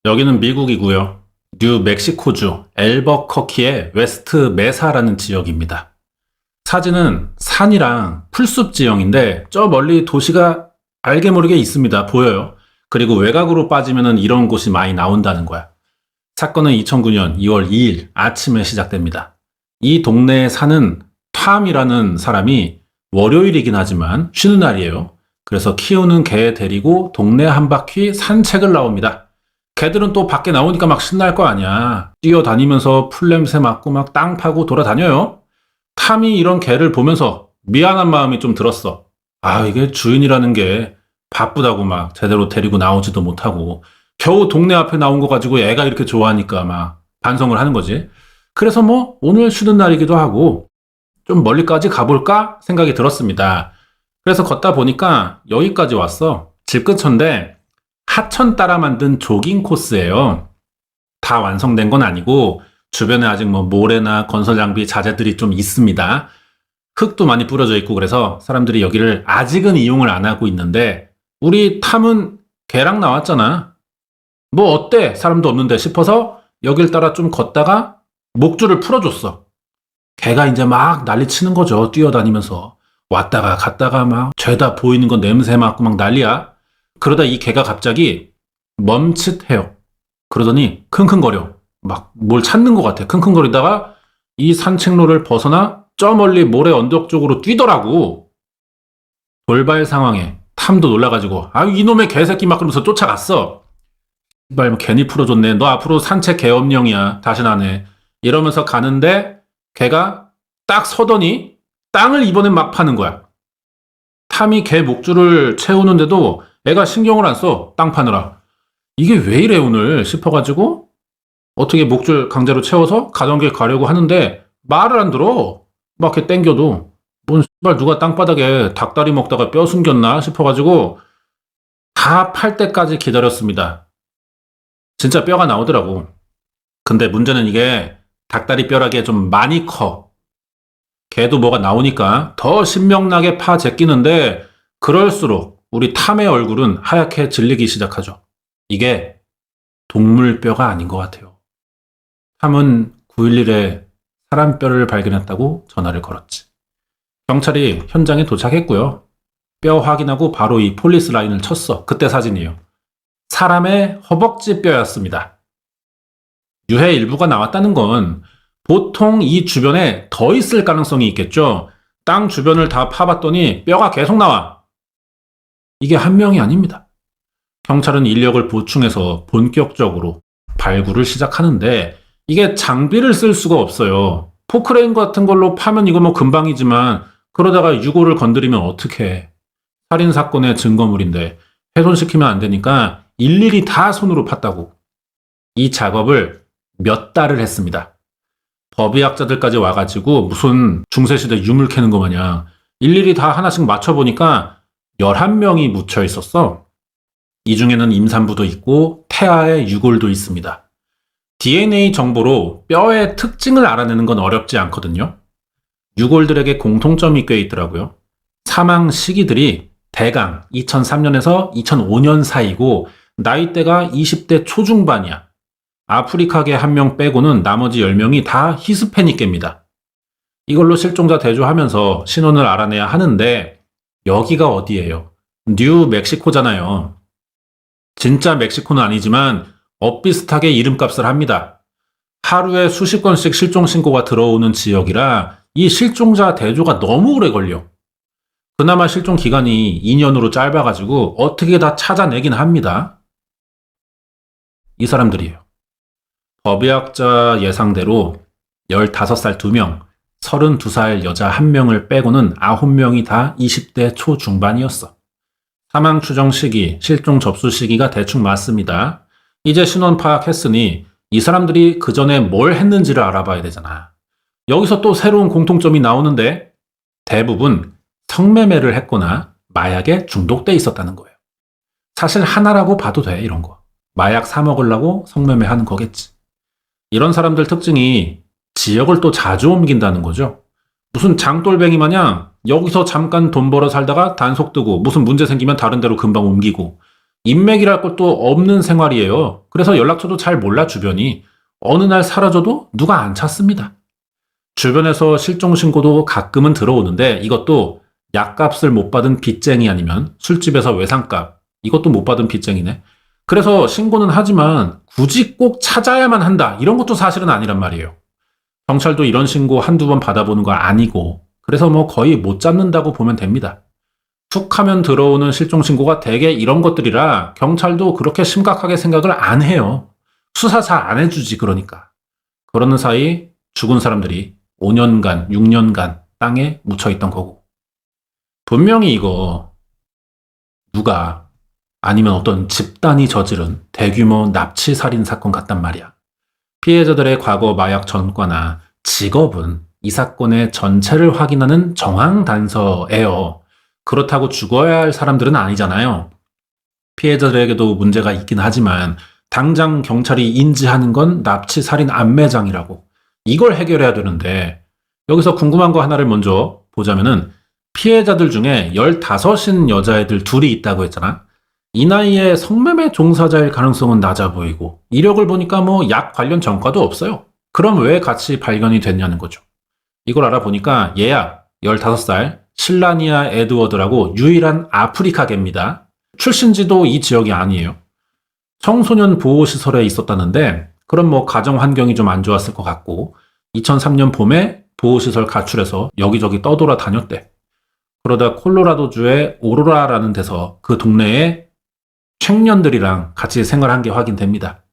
여기는 미국이고요. 뉴멕시코주 엘버커키의 웨스트 메사라는 지역입니다. 사진은 산이랑 풀숲 지형인데 저 멀리 도시가 알게 모르게 있습니다. 보여요. 그리고 외곽으로 빠지면 이런 곳이 많이 나온다는 거야. 사건은 2009년 2월 2일 아침에 시작됩니다. 이 동네에 사는 탐이라는 사람이 월요일이긴 하지만 쉬는 날이에요. 그래서 키우는 개 데리고 동네 한 바퀴 산책을 나옵니다. 개들은 또 밖에 나오니까 막 신날 거 아니야. 뛰어다니면서 풀냄새 맡고 막 땅 파고 돌아다녀요. 탐이 이런 개를 보면서 미안한 마음이 좀 들었어. 아, 이게 주인이라는 게 바쁘다고 막 제대로 데리고 나오지도 못하고 겨우 동네 앞에 나온 거 가지고 애가 이렇게 좋아하니까 막 반성을 하는 거지. 그래서 뭐 오늘 쉬는 날이기도 하고 좀 멀리까지 가볼까 생각이 들었습니다. 그래서 걷다 보니까 여기까지 왔어. 집 근처인데 하천 따라 만든 조깅 코스예요. 다 완성된 건 아니고 주변에 아직 뭐 모래나 건설 장비 자재들이 좀 있습니다. 흙도 많이 뿌려져 있고 그래서 사람들이 여기를 아직은 이용을 안 하고 있는데 우리 탐은 걔랑 나왔잖아. 뭐 어때? 사람도 없는데 싶어서 여길 따라 좀 걷다가 목줄을 풀어줬어. 걔가 이제 막 난리 치는 거죠. 뛰어다니면서. 왔다가 갔다가 막 죄다 보이는 거 냄새 맡고 막 난리야. 그러다 이 개가 갑자기 멈칫해요. 그러더니 킁킁거려. 막 뭘 찾는 것 같아. 킁킁거리다가 이 산책로를 벗어나 저 멀리 모래 언덕 쪽으로 뛰더라고. 돌발 상황에 탐도 놀라가지고 아 이놈의 개새끼 막 그러면서 쫓아갔어. 말 뭐 괜히 풀어줬네. 너 앞으로 산책 개업령이야. 다신 안 해. 이러면서 가는데 걔가 딱 서더니 땅을 이번엔 막 파는 거야. 탐이 개 목줄을 채우는데도 애가 신경을 안 써. 땅 파느라. 이게 왜 이래 오늘 싶어가지고 어떻게 목줄 강제로 채워서 가던 길 가려고 하는데 말을 안 들어. 막 이렇게 땡겨도 뭔 씨발 누가 땅바닥에 닭다리 먹다가 뼈 숨겼나 싶어가지고 다 팔 때까지 기다렸습니다. 진짜 뼈가 나오더라고. 근데 문제는 이게 닭다리 뼈라기에 좀 많이 커. 걔도 뭐가 나오니까 더 신명나게 파 제끼는데 그럴수록 우리 탐의 얼굴은 하얗게 질리기 시작하죠. 이게 동물뼈가 아닌 것 같아요. 탐은 9.11에 사람 뼈를 발견했다고 전화를 걸었지. 경찰이 현장에 도착했고요. 뼈 확인하고 바로 이 폴리스 라인을 쳤어. 그때 사진이에요. 사람의 허벅지 뼈였습니다. 유해 일부가 나왔다는 건 보통 이 주변에 더 있을 가능성이 있겠죠. 땅 주변을 다 파봤더니 뼈가 계속 나와. 이게 한 명이 아닙니다. 경찰은 인력을 보충해서 본격적으로 발굴을 시작하는데 이게 장비를 쓸 수가 없어요. 포크레인 같은 걸로 파면 이거 뭐 금방이지만 그러다가 유골을 건드리면 어떡해. 살인사건의 증거물인데 훼손시키면 안 되니까 일일이 다 손으로 팠다고. 이 작업을 몇 달을 했습니다. 법의학자들까지 와가지고 무슨 중세시대 유물 캐는 거 마냥 일일이 다 하나씩 맞춰보니까 11명이 묻혀 있었어. 이 중에는 임산부도 있고 태아의 유골도 있습니다. DNA 정보로 뼈의 특징을 알아내는 건 어렵지 않거든요. 유골들에게 공통점이 꽤 있더라고요. 사망 시기들이 대강 2003년에서 2005년 사이고 나이대가 20대 초중반이야. 아프리카계 1명 빼고는 나머지 10명이 다 히스패닉계입니다. 이걸로 실종자 대조하면서 신원을 알아내야 하는데 여기가 어디예요? 뉴멕시코잖아요. 진짜 멕시코는 아니지만 엇비슷하게 이름값을 합니다. 하루에 수십 건씩 실종 신고가 들어오는 지역이라 이 실종자 대조가 너무 오래 걸려. 그나마 실종 기간이 2년으로 짧아가지고 어떻게 다 찾아내긴 합니다. 이 사람들이에요. 법의학자 예상대로 15살 2명, 32살 여자 1명을 빼고는 9명이 다 20대 초중반이었어. 사망 추정 시기, 실종 접수 시기가 대충 맞습니다. 이제 신원 파악했으니 이 사람들이 그 전에 뭘 했는지를 알아봐야 되잖아. 여기서 또 새로운 공통점이 나오는데 대부분 성매매를 했거나 마약에 중독돼 있었다는 거예요. 사실 하나라고 봐도 돼, 이런 거. 마약 사 먹으려고 성매매 하는 거겠지. 이런 사람들 특징이 지역을 또 자주 옮긴다는 거죠. 무슨 장돌뱅이 마냥 여기서 잠깐 돈 벌어 살다가 단속 뜨고 무슨 문제 생기면 다른 데로 금방 옮기고 인맥이랄 것도 없는 생활이에요. 그래서 연락처도 잘 몰라 주변이. 어느 날 사라져도 누가 안 찾습니다. 주변에서 실종 신고도 가끔은 들어오는데 이것도 약값을 못 받은 빚쟁이 아니면 술집에서 외상값, 이것도 못 받은 빚쟁이네. 그래서 신고는 하지만 굳이 꼭 찾아야만 한다, 이런 것도 사실은 아니란 말이에요. 경찰도 이런 신고 한두 번 받아보는 거 아니고, 그래서 뭐 거의 못 잡는다고 보면 됩니다. 툭 하면 들어오는 실종 신고가 대개 이런 것들이라 경찰도 그렇게 심각하게 생각을 안 해요. 수사 잘 안 해주지, 그러니까. 그러는 사이 죽은 사람들이 5년간, 6년간 땅에 묻혀있던 거고. 분명히 이거 누가 아니면 어떤 집단이 저지른 대규모 납치 살인 사건 같단 말이야. 피해자들의 과거 마약 전과나 직업은 이 사건의 전체를 확인하는 정황 단서예요. 그렇다고 죽어야 할 사람들은 아니잖아요. 피해자들에게도 문제가 있긴 하지만 당장 경찰이 인지하는 건 납치 살인 안매장이라고. 이걸 해결해야 되는데, 여기서 궁금한 거 하나를 먼저 보자면은, 피해자들 중에 15인 여자애들 둘이 있다고 했잖아. 이 나이에 성매매 종사자일 가능성은 낮아 보이고, 이력을 보니까 뭐 약 관련 전과도 없어요. 그럼 왜 같이 발견이 됐냐는 거죠. 이걸 알아보니까 얘야, 15살 실라니아 에드워드라고 유일한 아프리카계입니다. 출신지도 이 지역이 아니에요. 청소년 보호시설에 있었다는데, 그럼 뭐 가정 환경이 좀 안 좋았을 것 같고 2003년 봄에 보호시설 가출해서 여기저기 떠돌아 다녔대. 그러다 콜로라도주의 오로라라는 데서 그 동네에 청년들이랑 같이 생활한 게 확인됩니다.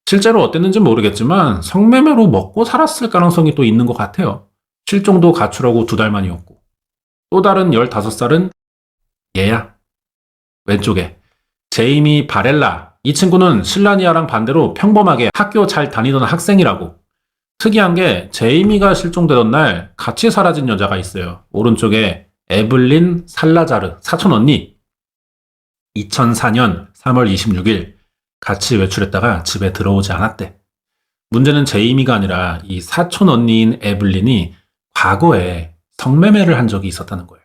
실제로 어땠는지 모르겠지만 성매매로 먹고 살았을 가능성이 또 있는 것 같아요. 실종도 가출하고 2달 만이었고. 또 다른 15살은 얘야. 왼쪽에 제이미 바렐라. 이 친구는 실라니아랑 반대로 평범하게 학교 잘 다니던 학생이라고. 특이한 게 제이미가 실종되던 날 같이 사라진 여자가 있어요. 오른쪽에 에블린 살라자르, 사촌 언니. 2004년 3월 26일 같이 외출했다가 집에 들어오지 않았대. 문제는 제이미가 아니라 이 사촌 언니인 에블린이 과거에 성매매를 한 적이 있었다는 거예요.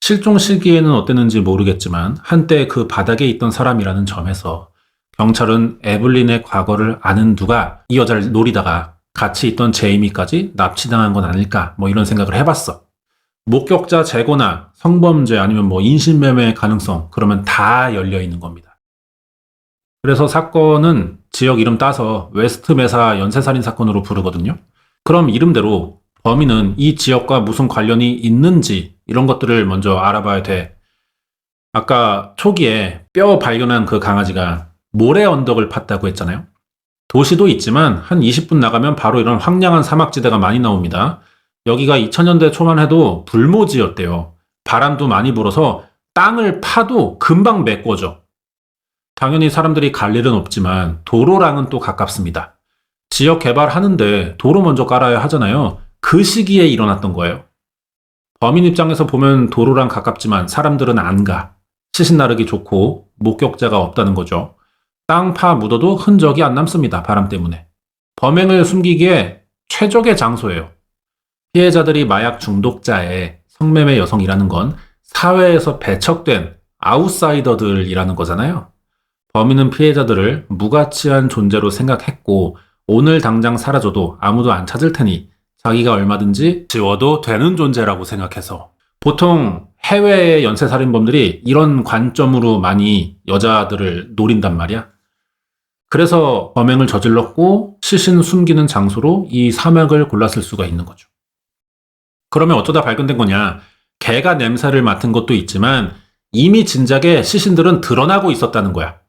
실종 시기에는 어땠는지 모르겠지만 한때 그 바닥에 있던 사람이라는 점에서 경찰은 에블린의 과거를 아는 누가 이 여자를 노리다가 같이 있던 제이미까지 납치당한 건 아닐까, 뭐 이런 생각을 해봤어. 목격자 제거나 성범죄 아니면 뭐 인신매매 가능성, 그러면 다 열려 있는 겁니다. 그래서 사건은 지역 이름 따서 웨스트 메사 연쇄살인 사건으로 부르거든요. 그럼 이름대로 범인은 이 지역과 무슨 관련이 있는지 이런 것들을 먼저 알아봐야 돼. 아까 초기에 뼈 발견한 그 강아지가 모래 언덕을 팠다고 했잖아요. 도시도 있지만 한 20분 나가면 바로 이런 황량한 사막지대가 많이 나옵니다. 여기가 2000년대 초만 해도 불모지였대요. 바람도 많이 불어서 땅을 파도 금방 메꿔져. 당연히 사람들이 갈 일은 없지만 도로랑은 또 가깝습니다. 지역 개발하는데 도로 먼저 깔아야 하잖아요. 그 시기에 일어났던 거예요. 범인 입장에서 보면 도로랑 가깝지만 사람들은 안 가. 시신 나르기 좋고 목격자가 없다는 거죠. 땅 파 묻어도 흔적이 안 남습니다. 바람 때문에. 범행을 숨기기에 최적의 장소예요. 피해자들이 마약 중독자의 성매매 여성이라는 건 사회에서 배척된 아웃사이더들이라는 거잖아요. 범인은 피해자들을 무가치한 존재로 생각했고 오늘 당장 사라져도 아무도 안 찾을 테니 자기가 얼마든지 지워도 되는 존재라고 생각해서. 보통 해외의 연쇄살인범들이 이런 관점으로 많이 여자들을 노린단 말이야. 그래서 범행을 저질렀고 시신 숨기는 장소로 이 사막을 골랐을 수가 있는 거죠. 그러면 어쩌다 발견된 거냐? 개가 냄새를 맡은 것도 있지만 이미 진작에 시신들은 드러나고 있었다는 거야.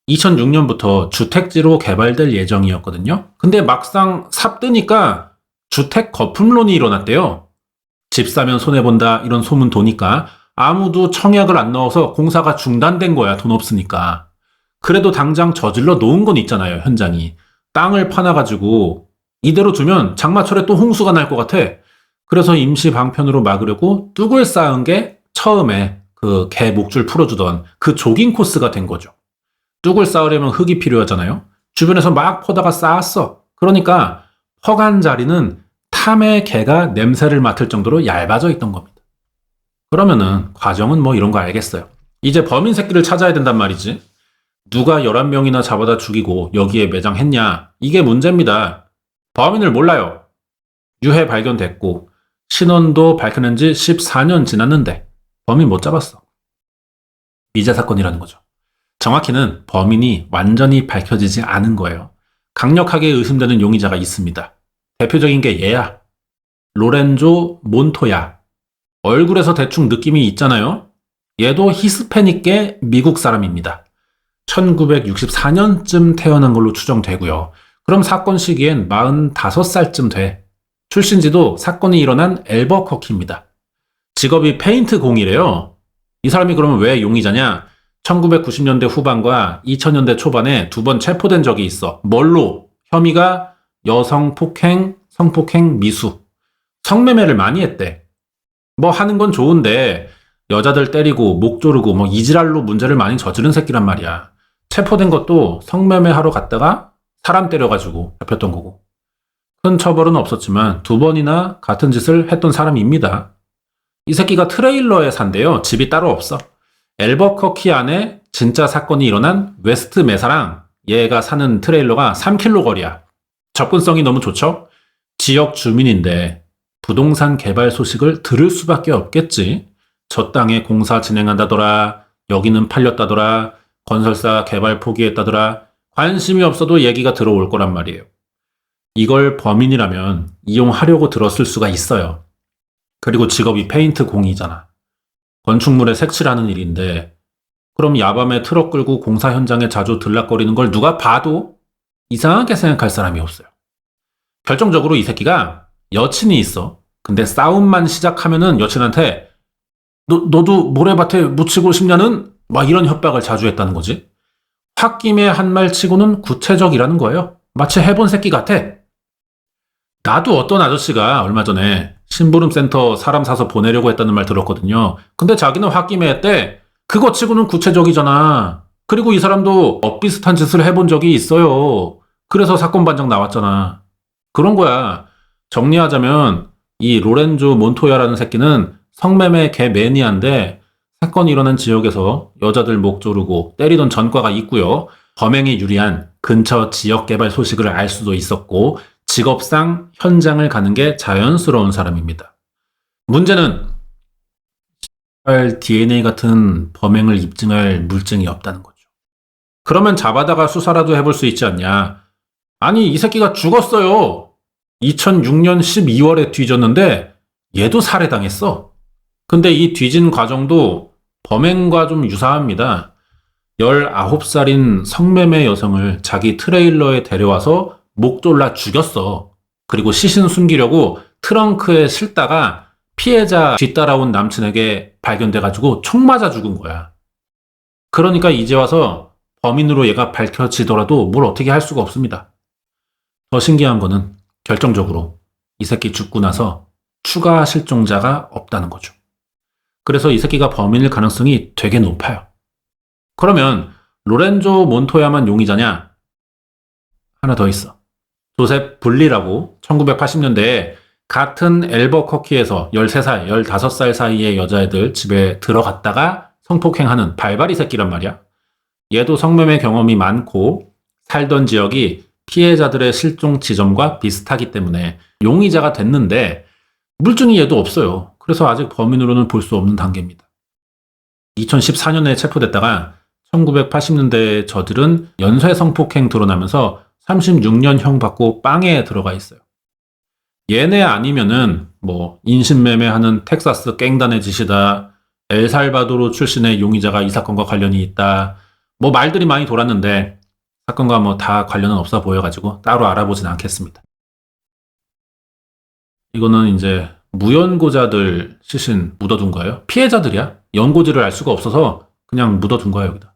2006년부터 주택지로 개발될 예정이었거든요. 근데 막상 삽뜨니까 주택 거품론이 일어났대요. 집 사면 손해본다 이런 소문 도니까 아무도 청약을 안 넣어서 공사가 중단된 거야. 돈 없으니까. 그래도 당장 저질러 놓은 건 있잖아요. 현장이. 땅을 파놔가지고 이대로 두면 장마철에 또 홍수가 날 것 같아. 그래서 임시 방편으로 막으려고 뚝을 쌓은 게 처음에 그 개 목줄 풀어주던 그 조깅 코스가 된 거죠. 뚝을 쌓으려면 흙이 필요하잖아요. 주변에서 막 퍼다가 쌓았어. 그러니까 퍼간 자리는 탐의 개가 냄새를 맡을 정도로 얇아져 있던 겁니다. 그러면은 과정은 뭐 이런 거 알겠어요. 이제 범인 새끼를 찾아야 된단 말이지. 누가 11명이나 잡아다 죽이고 여기에 매장했냐? 이게 문제입니다. 범인을 몰라요. 유해 발견됐고 신원도 밝혀낸 지 14년 지났는데 범인 못 잡았어. 미제 사건이라는 거죠. 정확히는 범인이 완전히 밝혀지지 않은 거예요. 강력하게 의심되는 용의자가 있습니다. 대표적인 게 얘야. 로렌조 몬토야. 얼굴에서 대충 느낌이 있잖아요. 얘도 히스패닉계 미국 사람입니다. 1964년쯤 태어난 걸로 추정되고요. 그럼 사건 시기엔 45살쯤 돼. 출신지도 사건이 일어난 앨버커키입니다. 직업이 페인트 공이래요. 이 사람이 그러면 왜 용의자냐? 1990년대 후반과 2000년대 초반에 2번 체포된 적이 있어. 뭘로? 혐의가 여성 폭행, 성폭행, 미수, 성매매를 많이 했대. 뭐 하는 건 좋은데 여자들 때리고 목 조르고 뭐 이지랄로 문제를 많이 저지른 새끼란 말이야. 체포된 것도 성매매 하러 갔다가 사람 때려가지고 잡혔던 거고. 큰 처벌은 없었지만 2번이나 같은 짓을 했던 사람입니다. 이 새끼가 트레일러에 산대요. 집이 따로 없어. 앨버커키 안에 진짜 사건이 일어난 웨스트 메사랑 얘가 사는 트레일러가 3km 거리야. 접근성이 너무 좋죠? 지역 주민인데 부동산 개발 소식을 들을 수밖에 없겠지. 저 땅에 공사 진행한다더라. 여기는 팔렸다더라. 건설사 개발 포기했다더라. 관심이 없어도 얘기가 들어올 거란 말이에요. 이걸 범인이라면 이용하려고 들었을 수가 있어요. 그리고 직업이 페인트 공이잖아. 건축물에 색칠하는 일인데 그럼 야밤에 트럭 끌고 공사 현장에 자주 들락거리는 걸 누가 봐도 이상하게 생각할 사람이 없어요. 결정적으로 이 새끼가 여친이 있어. 근데 싸움만 시작하면은 여친한테 너도 모래밭에 묻히고 싶냐는 막 이런 협박을 자주 했다는 거지. 홧김에 한 말 치고는 구체적이라는 거예요. 마치 해본 새끼 같아. 나도 어떤 아저씨가 얼마 전에 심부름센터 사람 사서 보내려고 했다는 말 들었거든요. 근데 자기는 홧김에 했대. 그거 치고는 구체적이잖아. 그리고 이 사람도 비슷한 짓을 해본 적이 있어요. 그래서 사건 반장 나왔잖아. 그런 거야. 정리하자면 이 로렌조 몬토야라는 새끼는 성매매 개 매니아인데 사건이 일어난 지역에서 여자들 목 조르고 때리던 전과가 있고요. 범행에 유리한 근처 지역 개발 소식을 알 수도 있었고 직업상 현장을 가는 게 자연스러운 사람입니다. 문제는 DNA 같은 범행을 입증할 물증이 없다는 거죠. 그러면 잡아다가 수사라도 해볼 수 있지 않냐. 아니 이 새끼가 죽었어요. 2006년 12월에 뒤졌는데 얘도 살해당했어. 근데 이 뒤진 과정도 범행과 좀 유사합니다. 19살인 성매매 여성을 자기 트레일러에 데려와서 목 졸라 죽였어. 그리고 시신 숨기려고 트렁크에 실다가 피해자 뒤따라온 남친에게 발견돼가지고 총 맞아 죽은 거야. 그러니까 이제 와서 범인으로 얘가 밝혀지더라도 뭘 어떻게 할 수가 없습니다. 더 신기한 거는 결정적으로 이 새끼 죽고 나서 추가 실종자가 없다는 거죠. 그래서 이 새끼가 범인일 가능성이 되게 높아요. 그러면 로렌조 몬토야만 용의자냐? 하나 더 있어. 조셉 블리라고 1980년대에 같은 앨버커키에서 13살, 15살 사이의 여자애들 집에 들어갔다가 성폭행하는 발바리 새끼란 말이야. 얘도 성매매 경험이 많고 살던 지역이 피해자들의 실종 지점과 비슷하기 때문에 용의자가 됐는데 물증이 얘도 없어요. 그래서 아직 범인으로는 볼 수 없는 단계입니다. 2014년에 체포됐다가 1980년대에 저들은 연쇄 성폭행 드러나면서 36년형 받고 빵에 들어가 있어요. 얘네 아니면은 뭐 인신매매하는 텍사스 갱단의 짓이다. 엘살바도르 출신의 용의자가 이 사건과 관련이 있다. 뭐 말들이 많이 돌았는데 사건과 뭐 다 관련은 없어 보여가지고 따로 알아보진 않겠습니다. 이거는 이제 무연고자들 시신 묻어둔 거예요. 피해자들이야. 연고지를 알 수가 없어서 그냥 묻어둔 거야 여기다.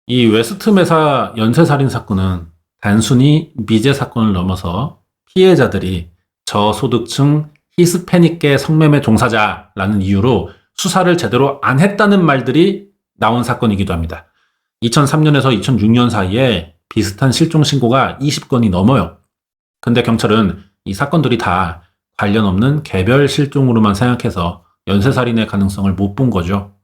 이 웨스트메사 연쇄살인 사건은 단순히 미제 사건을 넘어서 피해자들이 저소득층 히스패닉계 성매매 종사자라는 이유로 수사를 제대로 안 했다는 말들이 나온 사건이기도 합니다. 2003년에서 2006년 사이에 비슷한 실종 신고가 20건이 넘어요. 근데 경찰은 이 사건들이 다 관련 없는 개별 실종으로만 생각해서 연쇄살인의 가능성을 못 본 거죠.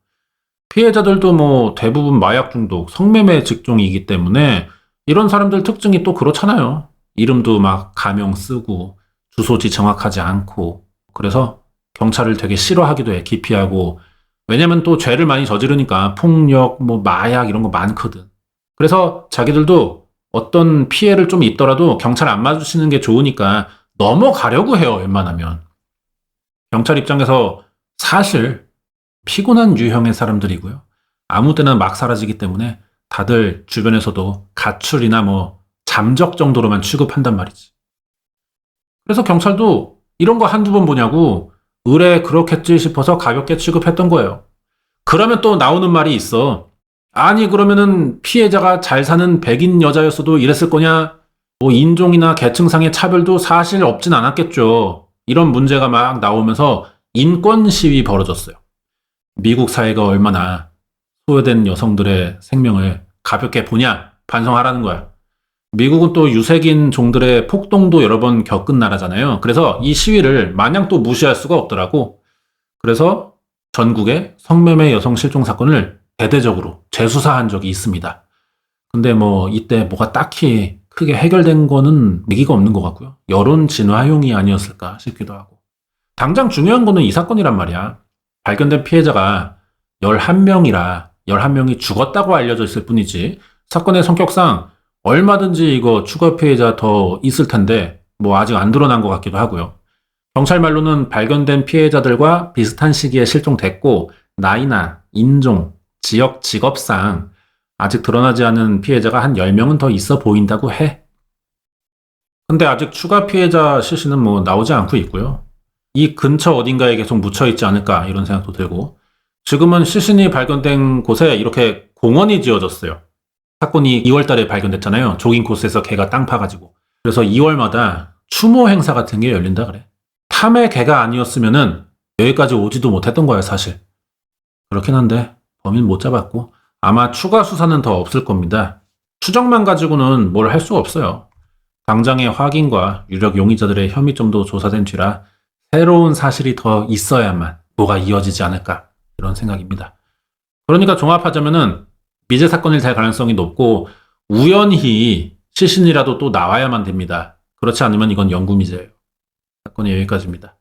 피해자들도 뭐 대부분 마약 중독, 성매매 직종이기 때문에 이런 사람들 특징이 또 그렇잖아요. 이름도 막 가명 쓰고 주소지 정확하지 않고 그래서 경찰을 되게 싫어하기도 해. 기피하고. 왜냐면 또 죄를 많이 저지르니까 폭력, 뭐 마약 이런 거 많거든. 그래서 자기들도 어떤 피해를 좀 입더라도 경찰 안 마주치는 게 좋으니까 넘어가려고 해요, 웬만하면. 경찰 입장에서 사실 피곤한 유형의 사람들이고요. 아무 데나 막 사라지기 때문에 다들 주변에서도 가출이나 뭐 잠적 정도로만 취급한단 말이지. 그래서 경찰도 이런 거 한두 번 보냐고 의뢰 그렇겠지 싶어서 가볍게 취급했던 거예요. 그러면 또 나오는 말이 있어. 아니 그러면은 피해자가 잘 사는 백인 여자였어도 이랬을 거냐? 뭐 인종이나 계층상의 차별도 사실 없진 않았겠죠. 이런 문제가 막 나오면서 인권 시위 벌어졌어요. 미국 사회가 얼마나 소외된 여성들의 생명을 가볍게 보냐 반성하라는 거야. 미국은 또 유색인 종들의 폭동도 여러 번 겪은 나라잖아요. 그래서 이 시위를 마냥 또 무시할 수가 없더라고. 그래서 전국에 성매매 여성 실종 사건을 대대적으로 재수사한 적이 있습니다. 근데 뭐 이때 뭐가 딱히 크게 해결된 거는 얘기가 없는 것 같고요. 여론 진화용이 아니었을까 싶기도 하고. 당장 중요한 거는 이 사건이란 말이야. 발견된 피해자가 11명이라 11명이 죽었다고 알려져 있을 뿐이지 사건의 성격상 얼마든지 이거 추가 피해자 더 있을 텐데 뭐 아직 안 드러난 것 같기도 하고요. 경찰 말로는 발견된 피해자들과 비슷한 시기에 실종됐고 나이나 인종, 지역, 직업상 아직 드러나지 않은 피해자가 한 10명은 더 있어 보인다고 해. 근데 아직 추가 피해자 실시는 뭐 나오지 않고 있고요. 이 근처 어딘가에 계속 묻혀있지 않을까 이런 생각도 들고 지금은 시신이 발견된 곳에 이렇게 공원이 지어졌어요. 사건이 2월 달에 발견됐잖아요. 조깅 코스에서 개가 땅 파가지고. 그래서 2월마다 추모 행사 같은 게 열린다 그래. 탐의 개가 아니었으면은 여기까지 오지도 못했던 거야 사실. 그렇긴 한데 범인 못 잡았고 아마 추가 수사는 더 없을 겁니다. 추정만 가지고는 뭘 할 수가 없어요. 당장의 확인과 유력 용의자들의 혐의점도 조사된 뒤라 새로운 사실이 더 있어야만 뭐가 이어지지 않을까 이런 생각입니다. 그러니까 종합하자면은 미제 사건일 될 가능성이 높고 우연히 시신이라도 또 나와야만 됩니다. 그렇지 않으면 이건 영구미제예요. 사건이 여기까지입니다.